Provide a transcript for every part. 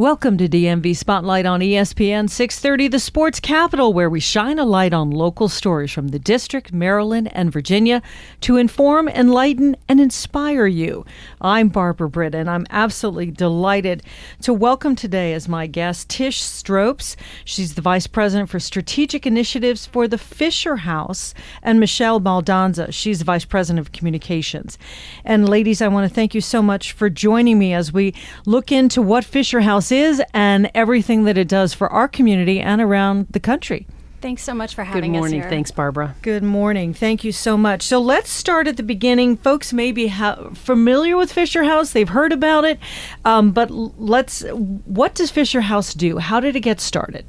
Welcome to DMV Spotlight on ESPN 630, the sports capital, where we shine a light on local stories from the District, Maryland, and Virginia to inform, enlighten, and inspire you. I'm Barbara Britt, and I'm absolutely delighted to welcome today as my guest Tish Stropes. She's the Vice President for Strategic Initiatives for the Fisher House, and Michelle Baldanza. She's the Vice President of Communications. And ladies, I want to thank you so much for joining me as we look into what Fisher House is and everything that it does for our community and around the country. Thanks so much for having us here. Good morning. Thanks, Barbara. Good morning. Thank you so much. So let's start at the beginning. Folks may be familiar with Fisher House. They've heard about it. But what does Fisher House do? How did it get started?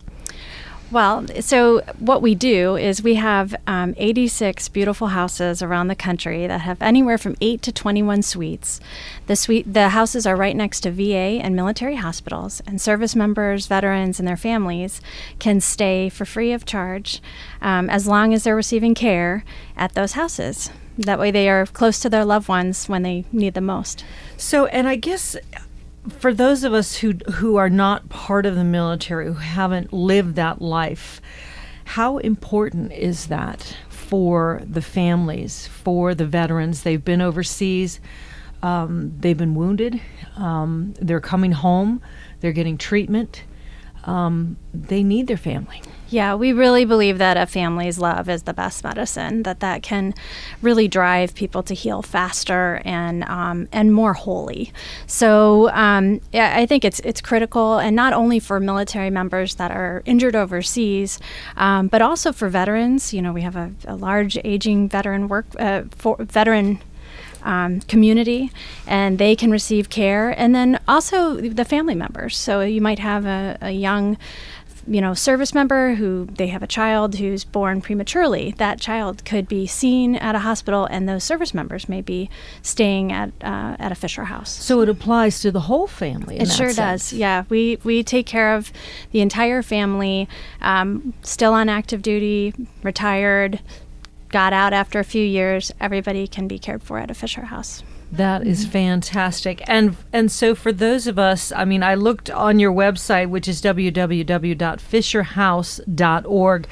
Well, so what we do is we have 86 beautiful houses around the country that have anywhere from 8 to 21 suites. The houses are right next to VA and military hospitals, and service members, veterans, and their families can stay for free of charge as long as they're receiving care at those houses. That way they are close to their loved ones when they need them most. So, and I guess for those of us who are not part of the military, who haven't lived that life, how important is that for the families, for the veterans? They've been overseas, they've been wounded, they're coming home, they're getting treatment, they need their family. Yeah, we really believe that a family's love is the best medicine, that can really drive people to heal faster and more wholly. So I think it's critical, and not only for military members that are injured overseas, but also for veterans. You know, we have a large aging veteran community, and they can receive care, and then also the family members. So you might have a young service member who they have a child who's born prematurely. That child could be seen at a hospital, and those service members may be staying at a Fisher House. So it applies to the whole family. It sure does. Yeah, we take care of the entire family, still on active duty, retired, got out after a few years. Everybody can be cared for at a Fisher House. That is fantastic. And so for those of us, I mean, I looked on your website, which is www.fisherhouse.org.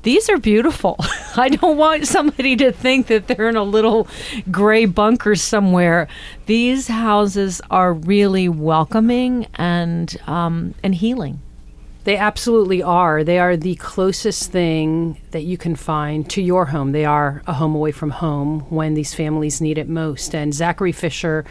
These are beautiful. I don't want somebody to think that they're in a little gray bunker somewhere. These houses are really welcoming and healing. They absolutely are. They are the closest thing that you can find to your home. They are a home away from home when these families need it most. And Zachary Fisher,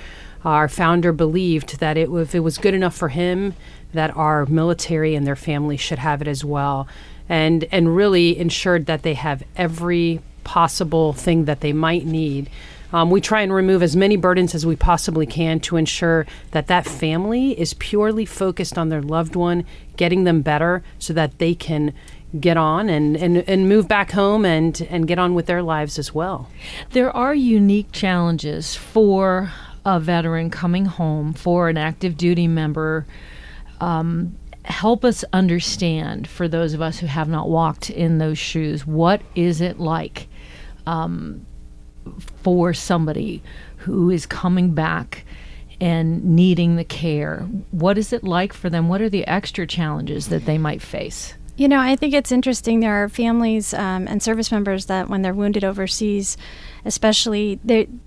our founder, believed that if it was good enough for him, that our military and their families should have it as well. And really ensured that they have every possible thing that they might need. We try and remove as many burdens as we possibly can to ensure that family is purely focused on their loved one, getting them better so that they can get on and move back home and get on with their lives as well. There are unique challenges for a veteran coming home, for an active duty member. Help us understand, for those of us who have not walked in those shoes, what is it like for somebody who is coming back and needing the care? What is it like for them? What are the extra challenges that they might face? You know, I think it's interesting. There are families and service members that when they're wounded overseas, especially,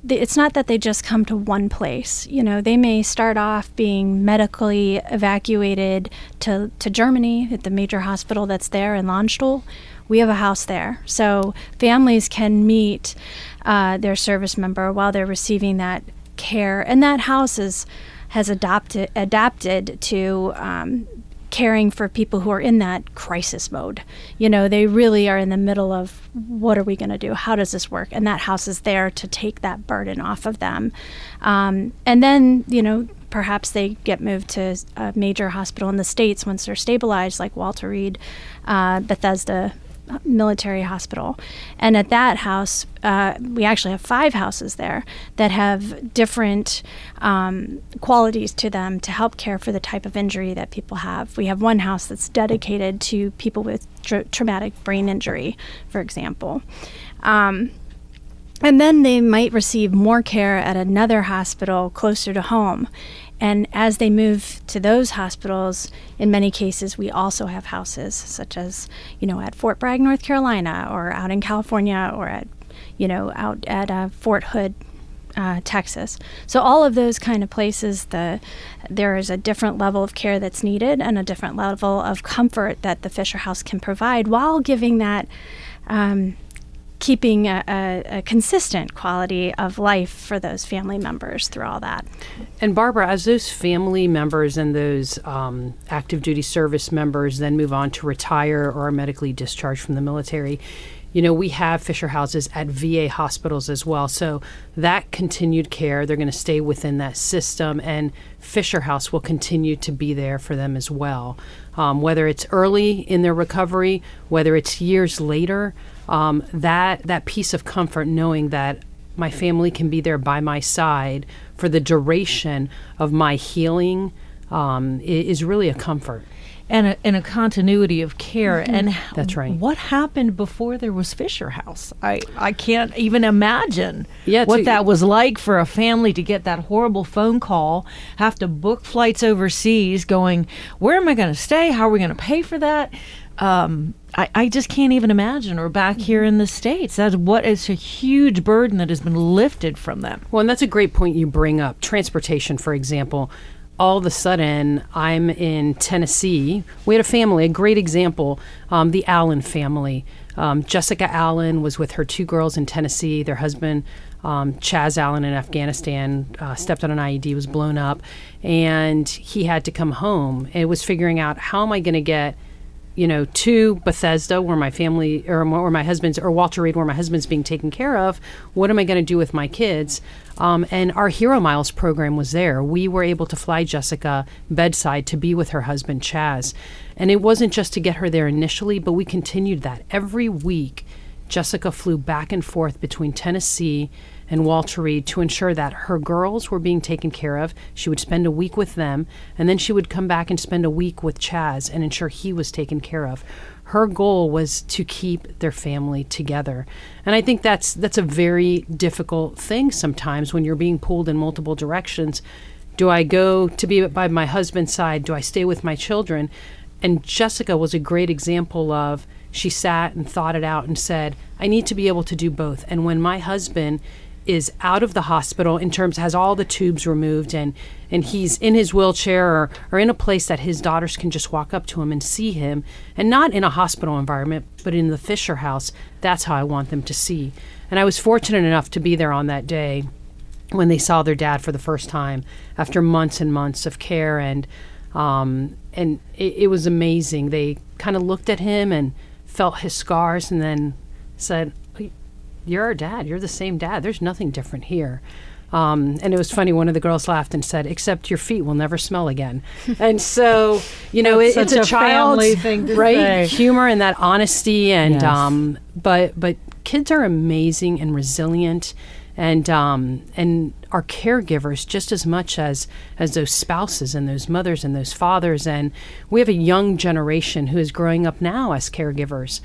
it's not that they just come to one place. You know, they may start off being medically evacuated to Germany at the major hospital that's there in Landstuhl. We have a house there. So families can meet their service member while they're receiving that care. And that house has adapted to caring for people who are in that crisis mode. You know, they really are in the middle of, what are we going to do? How does this work? And that house is there to take that burden off of them. And then, perhaps they get moved to a major hospital in the States once they're stabilized, like Walter Reed, Bethesda Military Hospital. And at that house, we actually have 5 houses there that have different qualities to them to help care for the type of injury that people have. We have one house that's dedicated to people with traumatic brain injury, for example. And then they might receive more care at another hospital closer to home. And as they move to those hospitals, in many cases, we also have houses, such as, at Fort Bragg, North Carolina, or out in California, or at, out at Fort Hood, Texas. So all of those kind of places, there is a different level of care that's needed and a different level of comfort that the Fisher House can provide, while giving that, keeping a consistent quality of life for those family members through all that. And Barbara, as those family members and those active duty service members then move on to retire or are medically discharged from the military, we have Fisher houses at VA hospitals as well. So that continued care, they're going to stay within that system, and Fisher House will continue to be there for them as well. Whether it's early in their recovery, whether it's years later, that piece of comfort knowing that my family can be there by my side for the duration of my healing is really a comfort. And a continuity of care. Mm-hmm. And that's right. What happened before there was Fisher House? I can't even imagine what that was like for a family to get that horrible phone call, have to book flights overseas, going, where am I going to stay? How are we going to pay for that? I just can't even imagine. Or back here in the States, it's a huge burden that has been lifted from them. Well, and that's a great point you bring up. Transportation, for example. All of a sudden, I'm in Tennessee. We had a family, a great example, the Allen family. Jessica Allen was with her 2 girls in Tennessee. Their husband, Chaz Allen, in Afghanistan, stepped on an IED, was blown up, and he had to come home. And it was figuring out, how am I going to get to Bethesda, where my family, or where my husband's, or Walter Reed, where my husband's being taken care of. What am I going to do with my kids? And our Hero Miles program was there. We were able to fly Jessica bedside to be with her husband, Chaz. And it wasn't just to get her there initially, but we continued that. Every week, Jessica flew back and forth between Tennessee and Walter Reed to ensure that her girls were being taken care of. She would spend a week with them, and then she would come back and spend a week with Chaz and ensure he was taken care of. Her goal was to keep their family together. And I think that's a very difficult thing sometimes when you're being pulled in multiple directions. Do I go to be by my husband's side? Do I stay with my children? And Jessica was a great example of, she sat and thought it out and said, I need to be able to do both. And when my husband is out of the hospital, has all the tubes removed, and he's in his wheelchair or in a place that his daughters can just walk up to him and see him, and not in a hospital environment, but in the Fisher House, that's how I want them to see. And I was fortunate enough to be there on that day when they saw their dad for the first time after months and months of care, and it was amazing. They kind of looked at him and felt his scars and then said, you're our dad. You're the same dad. There's nothing different here. And it was funny. One of the girls laughed and said, except your feet will never smell again. And so, it's a child's thing to right say. Humor and that honesty. And, yes. But kids are amazing and resilient, and are caregivers just as much as those spouses and those mothers and those fathers. And we have a young generation who is growing up now as caregivers.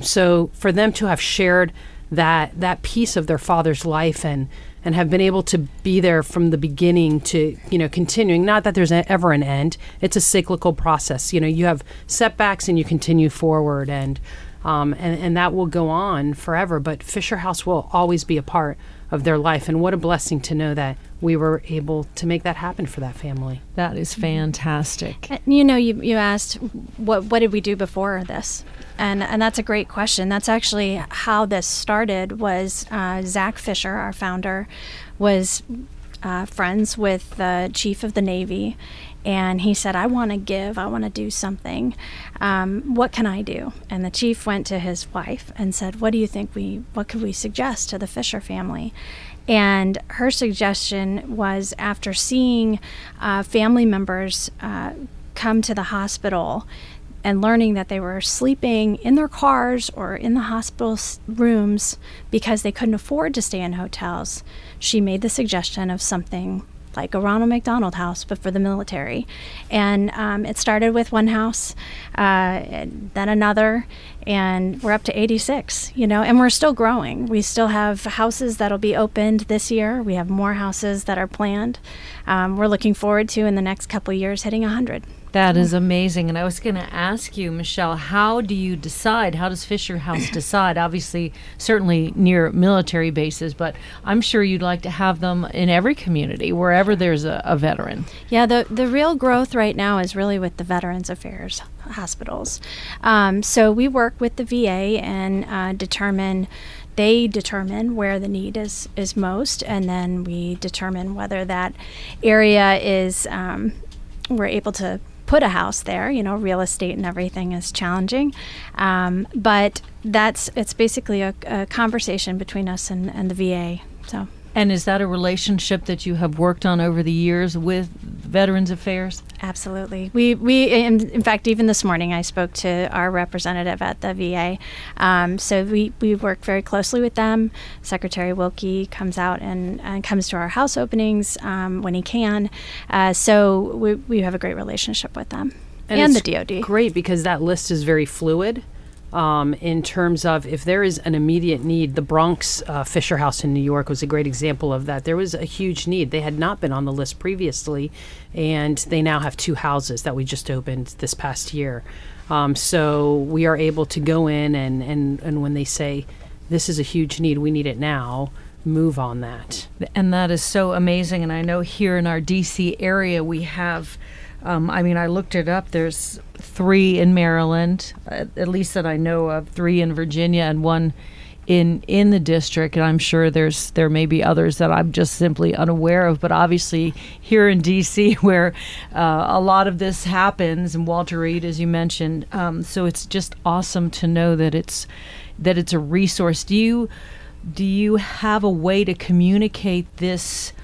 So for them to have shared that piece of their father's life and have been able to be there from the beginning to, continuing, not that there's ever an end. It's a cyclical process. You have setbacks and you continue forward, and that will go on forever. But Fisher House will always be a part of their life. And what a blessing to know that we were able to make that happen for that family. That is fantastic. You asked, what did we do before this? And that's a great question. That's actually how this started. Was Zach Fisher, our founder, was friends with the Chief of the Navy, and he said, I want to give, I want to do something. What can I do? And the chief went to his wife and said, what could we suggest to the Fisher family? And her suggestion was, after seeing family members come to the hospital and learning that they were sleeping in their cars or in the hospital rooms because they couldn't afford to stay in hotels, she made the suggestion of something like a Ronald McDonald House, but for the military. And it started with one house, and then another, and we're up to 86, and we're still growing. We still have houses that'll be opened this year. We have more houses that are planned. We're looking forward to, in the next couple of years, hitting 100. That is amazing. And I was going to ask you, Michelle, how do you decide? How does Fisher House decide? Obviously, certainly near military bases, but I'm sure you'd like to have them in every community, wherever there's a veteran. Yeah, the real growth right now is really with the Veterans Affairs hospitals. So we work with the VA and determine where the need is most, and then we determine whether that area is, we're able to put a house there. Real estate and everything is challenging, but it's basically a conversation between us and the VA. So. And is that a relationship that you have worked on over the years with Veterans Affairs? Absolutely. We in fact, even this morning, I spoke to our representative at the VA. So we work very closely with them. Secretary Wilkie comes out and comes to our house openings when he can. So we have a great relationship with them and the DoD. Great, because that list is very fluid. In terms of if there is an immediate need. The Bronx Fisher House in New York was a great example of that. There was a huge need. They had not been on the list previously, and they now have 2 houses that we just opened this past year. So we are able to go in and when they say, this is a huge need, we need it now, move on that. And that is so amazing. And I know here in our D.C. area we have, I looked it up, there's 3 in Maryland, at least that I know of, 3 in Virginia, and 1 in the district. And I'm sure there may be others that I'm just simply unaware of. But obviously here in D.C., where a lot of this happens, and Walter Reed, as you mentioned, so it's just awesome to know that it's a resource. Do you have a way to communicate this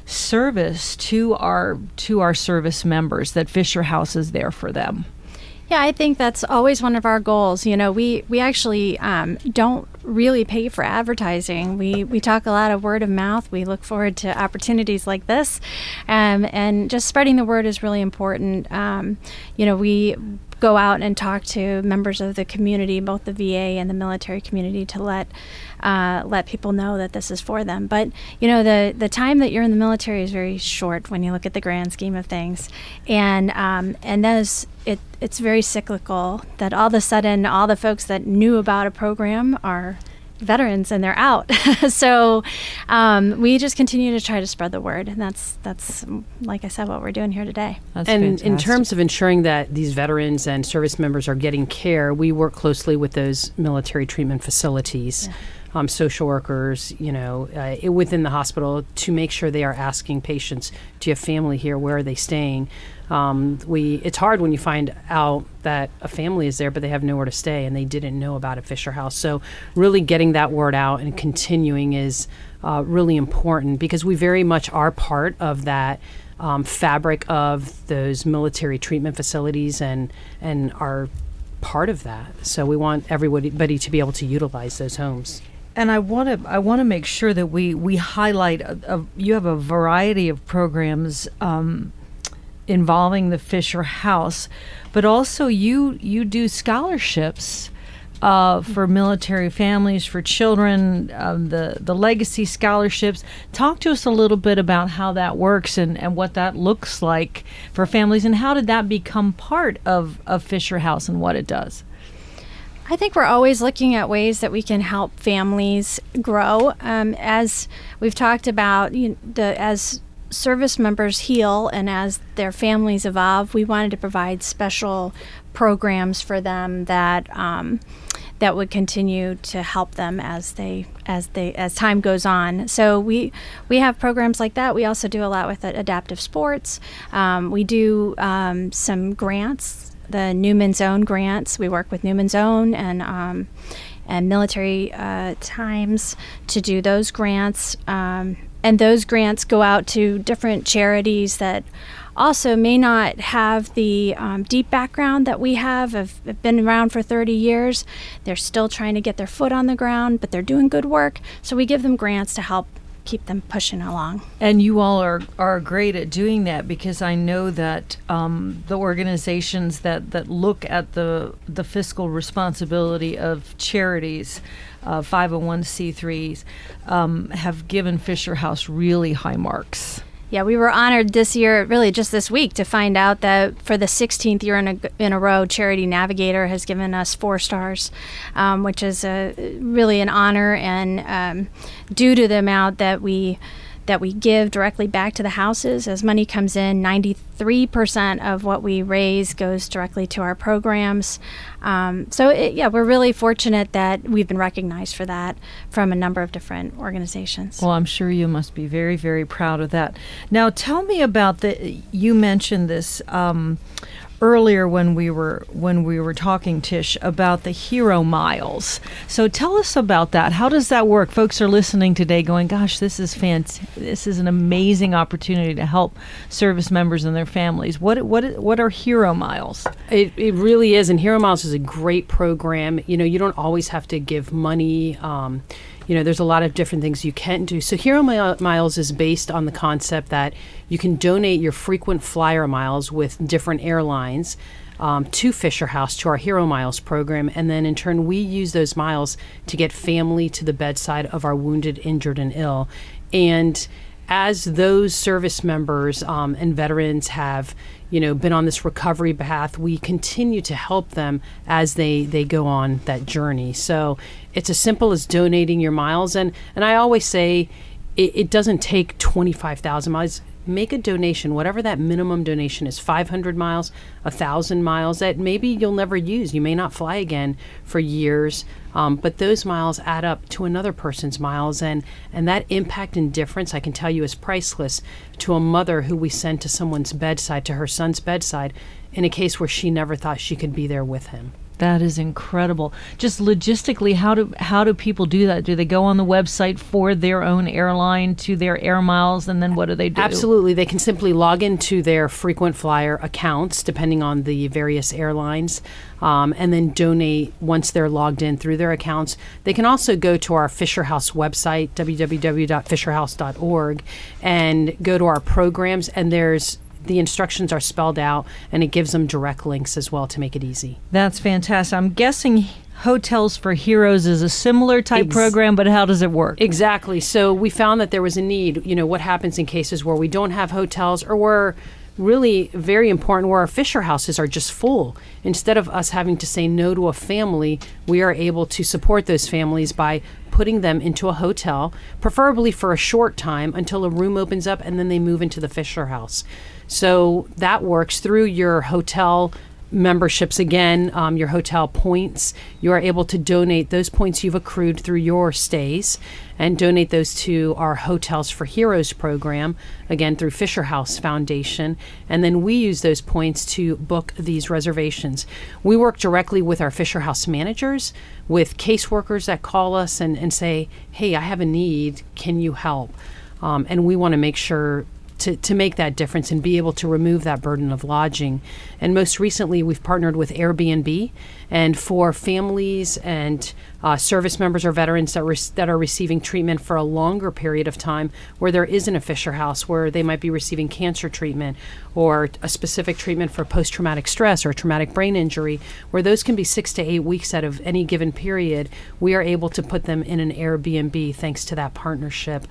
service to our service members, that Fisher House is there for them? Yeah, I think that's always one of our goals. We actually don't really pay for advertising. We talk a lot of word of mouth. We look forward to opportunities like this, and just spreading the word is really important. We go out and talk to members of the community, both the VA and the military community, to let people know that this is for them. But the time that you're in the military is very short when you look at the grand scheme of things, and it's very cyclical. That all of a sudden, all the folks that knew about a program are veterans and they're out. So we just continue to try to spread the word, and that's like I said, what we're doing here today. That's and fantastic. In terms of ensuring that these veterans and service members are getting care, we work closely with those military treatment facilities. Yeah. Social workers, within the hospital, to make sure they are asking patients, do you have family here? Where are they staying? It's hard when you find out that a family is there, but they have nowhere to stay and they didn't know about a Fisher House. So really getting that word out and continuing is really important, because we very much are part of that fabric of those military treatment facilities and are part of that. So we want everybody to be able to utilize those homes. And I want to make sure that we highlight. You have a variety of programs involving the Fisher House, but also you do scholarships for military families, for children, the legacy scholarships. Talk to us a little bit about how that works and what that looks like for families, and how did that become part of Fisher House and what it does? I think we're always looking at ways that we can help families grow. As we've talked about, as service members heal and as their families evolve, we wanted to provide special programs for them that would continue to help them as time goes on. So we have programs like that. We also do a lot with adaptive sports. We do some grants. The Newman's Own grants. We work with Newman's Own and Military Times to do those grants. And those grants go out to different charities that also may not have the deep background that we have been around for 30 years. They're still trying to get their foot on the ground, but they're doing good work. So we give them grants to help keep them pushing along. And you all are great at doing that, because I know that the organizations that look at the fiscal responsibility of charities, 501c3s, have given Fisher House really high marks. Yeah, we were honored this year, really just this week, to find out that for the 16th year in a row, Charity Navigator has given us 4 stars, which is really an honor, and due to the amount that we give directly back to the houses. As money comes in, 93% of what we raise goes directly to our programs. We're really fortunate that we've been recognized for that from a number of different organizations. Well, I'm sure you must be very, very proud of that. Now, tell me about you mentioned this earlier when we were talking, Tish, about the Hero Miles. So tell us about that. How does that work? Folks are listening today going, gosh, this is an amazing opportunity to help service members and their families. What are Hero Miles? It really is, and Hero Miles is a great program. You don't always have to give money. There's a lot of different things you can do. So Hero Miles is based on the concept that you can donate your frequent flyer miles with different airlines to Fisher House, to our Hero Miles program, and then in turn we use those miles to get family to the bedside of our wounded, injured, and ill. And as those service members and veterans have been on this recovery path, we continue to help them as they go on that journey. So it's as simple as donating your miles. And I always say it doesn't take 25,000 miles. Make a donation, whatever that minimum donation is, 500 miles, 1,000 miles that maybe you'll never use. You may not fly again for years, but those miles add up to another person's miles. And that impact and difference, I can tell you, is priceless to a mother who we send to someone's bedside, to her son's bedside, in a case where she never thought she could be there with him. That is incredible. Just logistically, how do people do that? Do they go on the website for their own airline to their air miles, and then what do they do? Absolutely. They can simply log into their frequent flyer accounts, depending on the various airlines, and then donate once they're logged in through their accounts. They can also go to our Fisher House website, www.fisherhouse.org, and go to our programs, and the instructions are spelled out, and it gives them direct links as well to make it easy. That's fantastic. I'm guessing Hotels for Heroes is a similar type program, but how does it work? Exactly. So we found that there was a need. What happens in cases where we don't have hotels, or where really very important, where our Fisher houses are just full. Instead of us having to say no to a family, we are able to support those families by putting them into a hotel, preferably for a short time until a room opens up, and then they move into the Fisher House. So that works through your hotel memberships. Again, your hotel points. You are able to donate those points you've accrued through your stays and donate those to our Hotels for Heroes program, again through Fisher House Foundation. And then we use those points to book these reservations. We work directly with our Fisher House managers, with caseworkers that call us and say, hey, I have a need, can you help? And we want to make sure to make that difference and be able to remove that burden of lodging. And most recently, we've partnered with Airbnb, and for families and service members or veterans that are receiving treatment for a longer period of time, where there isn't a Fisher House, where they might be receiving cancer treatment or a specific treatment for post-traumatic stress or traumatic brain injury, where those can be 6 to 8 weeks out of any given period, we are able to put them in an Airbnb thanks to that partnership.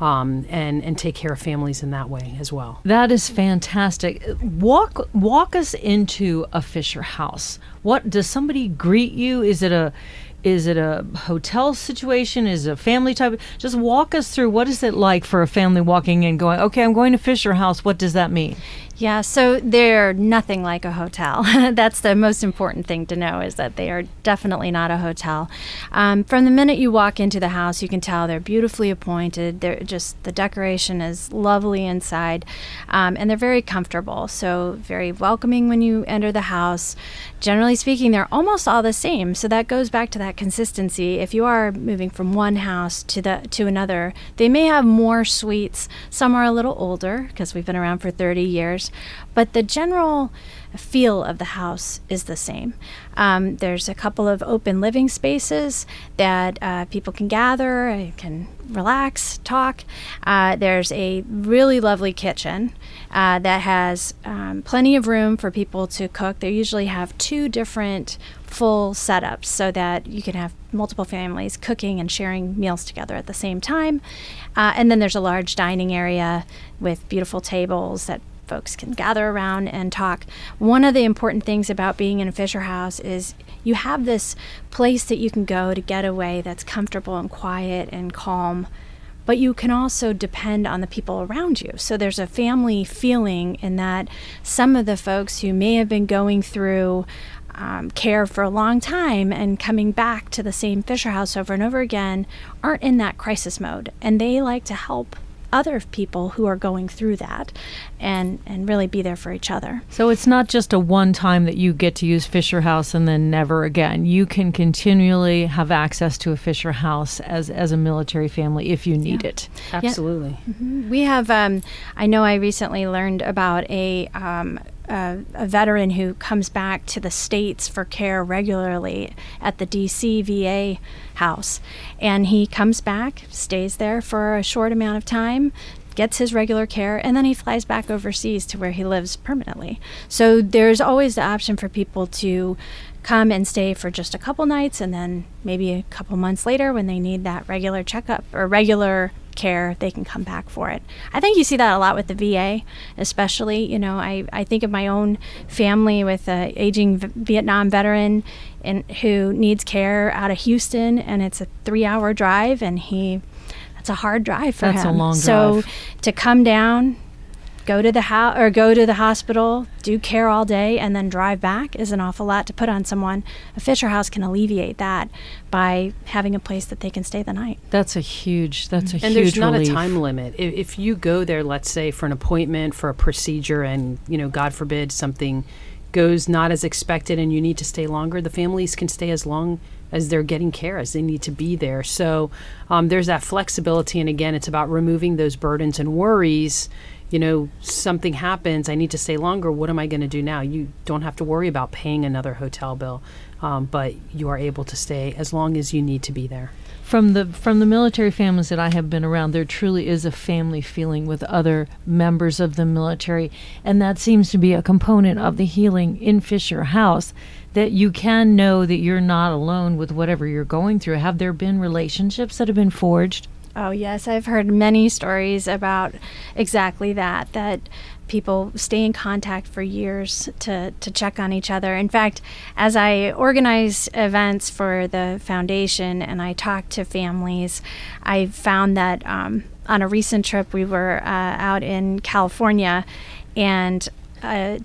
And take care of families in that way as well. That is fantastic. Walk us into a Fisher House. What does somebody greet you? Is it a hotel situation? Is it a family type? Just walk us through, what is it like for a family walking in going, okay, I'm going to Fisher House. What does that mean? Yeah, so they're nothing like a hotel. That's the most important thing to know, is that they are definitely not a hotel. From the minute you walk into the house, you can tell they're beautifully appointed. The decoration is lovely inside, and they're very comfortable. So very welcoming when you enter the house. Generally speaking, they're almost all the same. So that goes back to that consistency. If you are moving from one house to another, they may have more suites. Some are a little older because we've been around for 30 years. But the general feel of the house is the same. There's a couple of open living spaces that people can gather, can relax, talk. There's a really lovely kitchen that has plenty of room for people to cook. They usually have 2 different full setups so that you can have multiple families cooking and sharing meals together at the same time. And then there's a large dining area with beautiful tables that folks can gather around and talk. One of the important things about being in a Fisher House is you have this place that you can go to get away that's comfortable and quiet and calm, but you can also depend on the people around you. So there's a family feeling in that some of the folks who may have been going through care for a long time and coming back to the same Fisher House over and over again aren't in that crisis mode, and they like to help other people who are going through that and really be there for each other. So it's not just a one time that you get to use Fisher House and then never again. You can continually have access to a Fisher House as a military family if you need it. Absolutely. Yeah. Mm-hmm. We have, I know I recently learned about a veteran who comes back to the States for care regularly at the DC VA house. And he comes back, stays there for a short amount of time, gets his regular care, and then he flies back overseas to where he lives permanently. So there's always the option for people to come and stay for just a couple nights, and then maybe a couple months later when they need that regular checkup or regular care, they can come back for it. I think you see that a lot with the VA, especially. You know, I think of my own family with an aging Vietnam veteran and who needs care out of Houston, and it's a 3-hour drive, and that's a hard drive for him. That's a long drive. So to come down, go to the house or go to the hospital, do care all day, and then drive back is an awful lot to put on someone. A Fisher House can alleviate that by having a place that they can stay the night. That's a huge And huge there's not relief. a time limit. If you go there, let's say for an appointment, for a procedure, and God forbid something goes not as expected and you need to stay longer, the families can stay as long as they're getting care, as they need to be there. So there's that flexibility, and again, it's about removing those burdens and worries. Something happens, I need to stay longer, what am I going to do now? You don't have to worry about paying another hotel bill, but you are able to stay as long as you need to be there. From the military families that I have been around, there truly is a family feeling with other members of the military, and that seems to be a component of the healing in Fisher House, that you can know that you're not alone with whatever you're going through. Have there been relationships that have been forged? Oh, yes. I've heard many stories about exactly that people stay in contact for years to check on each other. In fact, as I organize events for the foundation and I talk to families, I found that on a recent trip we were out in California, and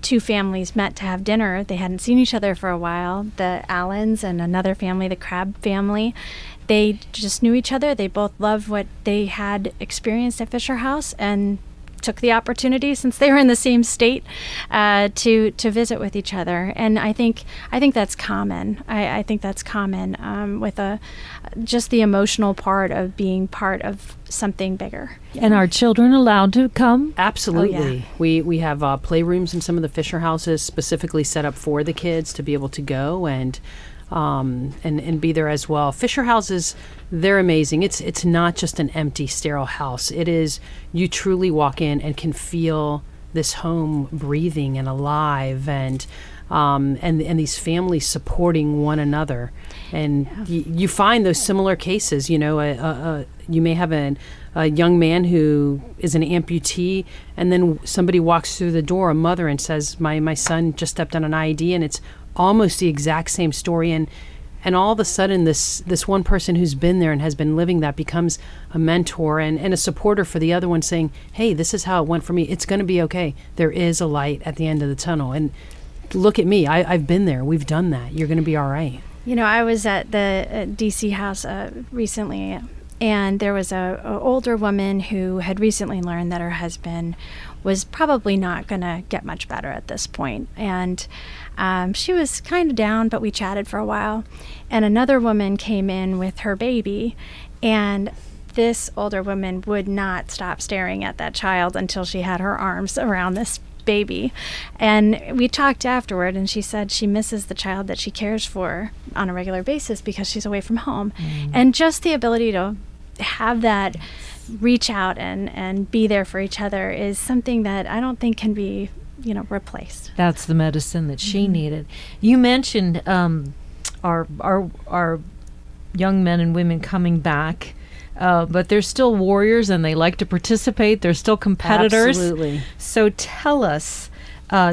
2 families met to have dinner. They hadn't seen each other for a while, the Allens and another family, the Crabb family. They just knew each other. They both loved what they had experienced at Fisher House and took the opportunity, since they were in the same state, to visit with each other. And I think that's common. I think that's common with just the emotional part of being part of something bigger. And are children allowed to come? Absolutely. Oh, yeah. We have playrooms in some of the Fisher Houses specifically set up for the kids to be able to go and be there as well. Fisher Houses, they're amazing. It's not just an empty, sterile house. It is, you truly walk in and can feel this home breathing and alive, and these families supporting one another. And you find those similar cases. You may have a young man who is an amputee, and then somebody walks through the door, a mother, and says, my son just stepped on an IED, and it's almost the exact same story, and all of a sudden this one person who's been there and has been living that becomes a mentor and a supporter for the other one, saying, hey, this is how it went for me. It's going to be okay. There is a light at the end of the tunnel, and look at me. I've been there. We've done that. You're going to be all right. I was at the DC house recently, and there was a older woman who had recently learned that her husband was probably not going to get much better at this point. And she was kind of down, but we chatted for a while. And another woman came in with her baby, and this older woman would not stop staring at that child until she had her arms around this baby. And we talked afterward, and she said she misses the child that she cares for on a regular basis because she's away from home. And just the ability to have that reach out and be there for each other is something that I don't think can be, replaced. That's the medicine that she needed. You mentioned our young men and women coming back, but they're still warriors and they like to participate. They're still competitors. Absolutely. So tell us,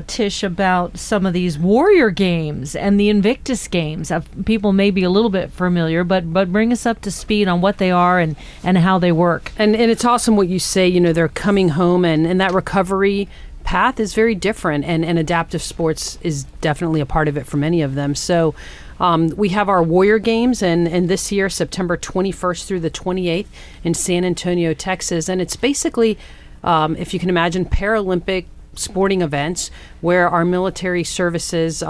Tish, about some of these warrior games and the Invictus games. People may be a little bit familiar, but bring us up to speed on what they are and how they work. And it's awesome what you say, they're coming home and that recovery path is very different, and adaptive sports is definitely a part of it for many of them. So we have our Warrior Games, and this year, September 21st through the 28th in San Antonio, Texas. And it's basically, if you can imagine, Paralympic sporting events where our military services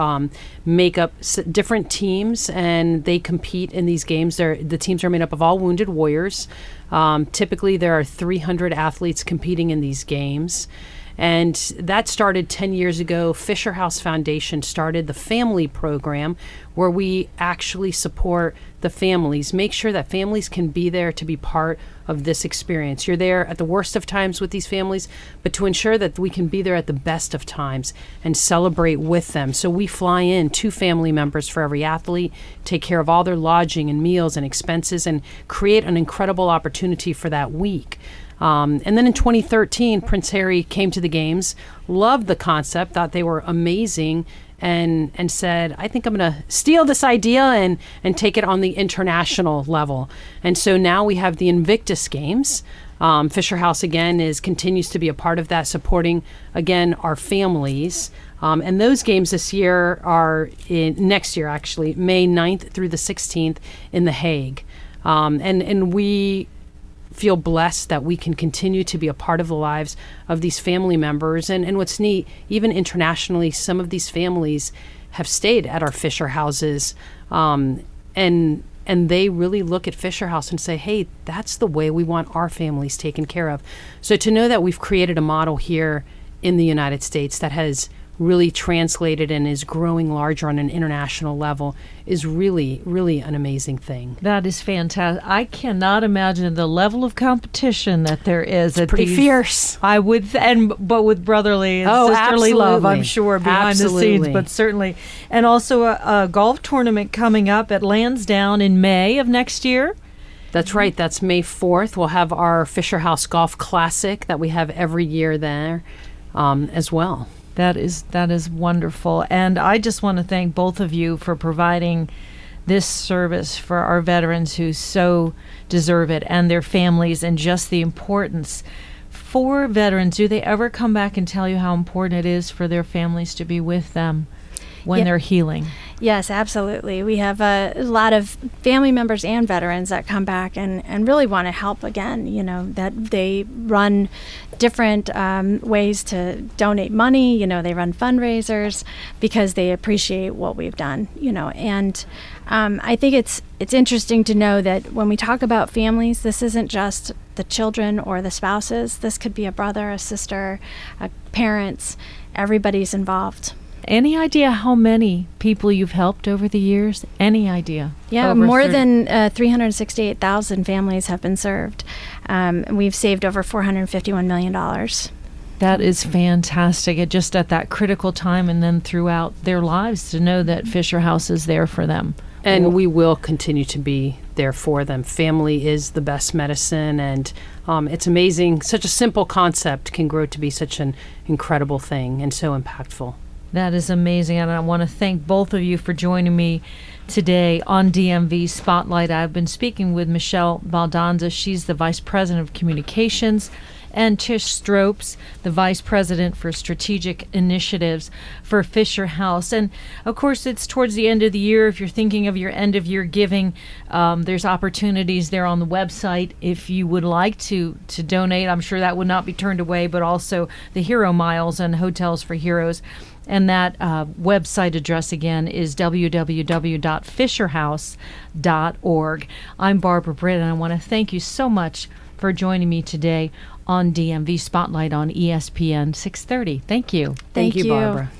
make up different teams, and they compete in these games. The teams are made up of all wounded warriors. Typically, there are 300 athletes competing in these games. And that started 10 years ago. Fisher House Foundation started the family program where we actually support the families, make sure that families can be there to be part of this experience. You're there at the worst of times with these families, but to ensure that we can be there at the best of times and celebrate with them. So we fly in 2 family members for every athlete, take care of all their lodging and meals and expenses, and create an incredible opportunity for that week. And then in 2013, Prince Harry came to the games, loved the concept, thought they were amazing, and said, I think I'm going to steal this idea and take it on the international level. And so now we have the Invictus Games. Fisher House, again, continues to be a part of that, supporting, again, our families. And those games this year are next year, actually, May 9th through the 16th in The Hague. And we feel blessed that we can continue to be a part of the lives of these family members. And what's neat, even internationally, some of these families have stayed at our Fisher houses, and they really look at Fisher House and say, hey, that's the way we want our families taken care of. So to know that we've created a model here in the United States that has really translated and is growing larger on an international level is really, really an amazing thing. That is fantastic. I cannot imagine the level of competition that there is. It's pretty fierce. I would, but with brotherly and sisterly absolutely. Love, I'm sure, behind the scenes, but certainly. And also a golf tournament coming up at Lansdowne in May of next year. That's right. That's May 4th. We'll have our Fisher House Golf Classic that we have every year there as well. That is wonderful. And I just want to thank both of you for providing this service for our veterans who so deserve it, and their families, and just the importance for veterans. Do they ever come back and tell you how important it is for their families to be with them when they're healing? Yes, absolutely. We have a lot of family members and veterans that come back and really want to help again, that they run different ways to donate money. They run fundraisers because they appreciate what we've done, and I think it's interesting to know that when we talk about families, this isn't just the children or the spouses. This could be a brother, a sister, parents. Everybody's involved. Any idea how many people you've helped over the years? Any idea? Yeah, more than 368,000 families have been served. We've saved over $451 million. That is fantastic. Just at that critical time and then throughout their lives, to know that Fisher House is there for them. And we will continue to be there for them. Family is the best medicine, and it's amazing. Such a simple concept can grow to be such an incredible thing and so impactful. That is amazing, and I want to thank both of you for joining me today on DMV Spotlight. I've been speaking with Michelle Baldanza. She's the Vice President of Communications, and Tish Stropes, the Vice President for Strategic Initiatives for Fisher House. And, of course, it's towards the end of the year. If you're thinking of your end-of-year giving, there's opportunities there on the website. If you would like to donate, I'm sure that would not be turned away, but also the Hero Miles and Hotels for Heroes. And that website address again is www.fisherhouse.org. I'm Barbara Britt, and I want to thank you so much for joining me today on DMV Spotlight on ESPN 630. Thank you. Thank you, Barbara.